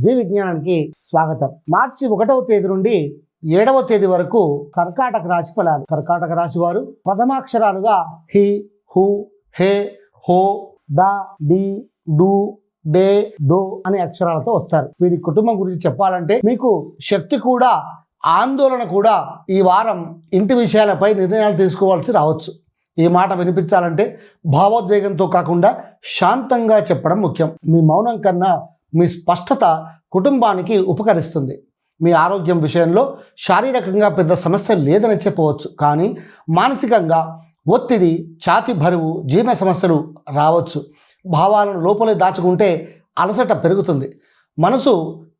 ద్వివిజ్ఞానానికి స్వాగతం. మార్చి 1వ తేదీ నుండి 7వ తేదీ వరకు కర్కాటక రాశి ఫలాలు. కర్కాటక రాశి వారు ప్రథమాక్షరాలుగా హి, హు, హే, హో, ద, డి, డు, డే, డో అనే అక్షరాలతో వస్తారు. వీరి కుటుంబం గురించి చెప్పాలంటే మీకు శక్తి కూడా ఆందోళన కూడా ఈ వారం ఇంటి విషయాలపై నిర్ణయాలు తీసుకోవాల్సి రావచ్చు. ఈ మాట వినిపించాలంటే భావోద్వేగంతో కాకుండా శాంతంగా చెప్పడం ముఖ్యం. మీ మౌనం కన్నా మీ స్పష్టత కుటుంబానికి ఉపకరిస్తుంది. మీ ఆరోగ్యం విషయంలో శారీరకంగా పెద్ద సమస్య లేదని చెప్పవచ్చు, కానీ మానసికంగా ఒత్తిడి, ఛాతీ బరువు, జీర్ణ సమస్యలు రావచ్చు. భావాలను లోపలే దాచుకుంటే అలసట పెరుగుతుంది. మనసు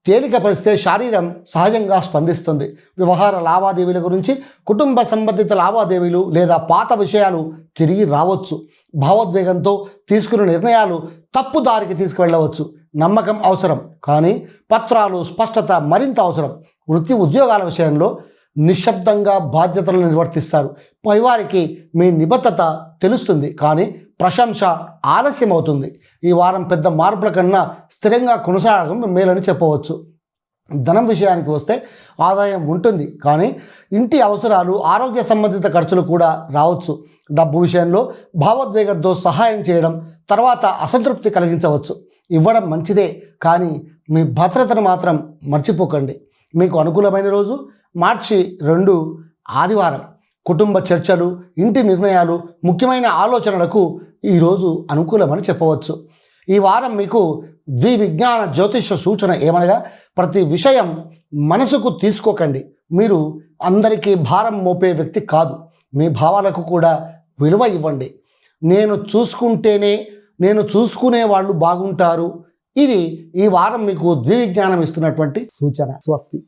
తేలికపరిస్తే శరీరం సహజంగా స్పందిస్తుంది. వ్యవహార లావాదేవీల గురించి, కుటుంబ సంబంధిత లావాదేవీలు లేదా పాత విషయాలు తిరిగి రావచ్చు. భావోద్వేగంతో తీసుకున్న నిర్ణయాలు తప్పు దారికి తీసుకువెళ్ళవచ్చు. నమ్మకం అవసరం, కానీ పత్రాలు, స్పష్టత మరింత అవసరం. వృత్తి ఉద్యోగాల విషయంలో నిశ్శబ్దంగా బాధ్యతలను నిర్వర్తిస్తారు. పైవారికి మీ నిబద్ధత తెలుస్తుంది, కానీ ప్రశంస ఆలస్యం అవుతుంది. ఈ వారం పెద్ద మార్పుల కన్నా స్థిరంగా కొనసాగడం మేలని చెప్పవచ్చు. ధనం విషయానికి వస్తే ఆదాయం ఉంటుంది, కానీ ఇంటి అవసరాలు, ఆరోగ్య సంబంధిత ఖర్చులు కూడా రావచ్చు. డబ్బు విషయంలో భావోద్వేగంతో సహాయం చేయడం తర్వాత అసంతృప్తి కలిగించవచ్చు. ఇవ్వడం మంచిదే, కానీ మీ భద్రతను మాత్రం మర్చిపోకండి. మీకు అనుకూలమైన రోజు మార్చి 2 ఆదివారం. కుటుంబ చర్చలు, ఇంటి నిర్ణయాలు, ముఖ్యమైన ఆలోచనలకు ఈరోజు అనుకూలమని చెప్పవచ్చు. ఈ వారం మీకు ద్వివిజ్ఞాన జ్యోతిష సూచన ఏమనగా, ప్రతి విషయం మనసుకు తీసుకోకండి. మీరు అందరికీ భారం మోపే వ్యక్తి కాదు. మీ భావాలకు కూడా విలువ ఇవ్వండి. నేను చూసుకునే వాళ్ళు బాగుంటారు. ఇది ఈ వారం మీకు ద్వివిజ్ఞానం ఇస్తున్నటువంటి సూచన. స్వస్తి.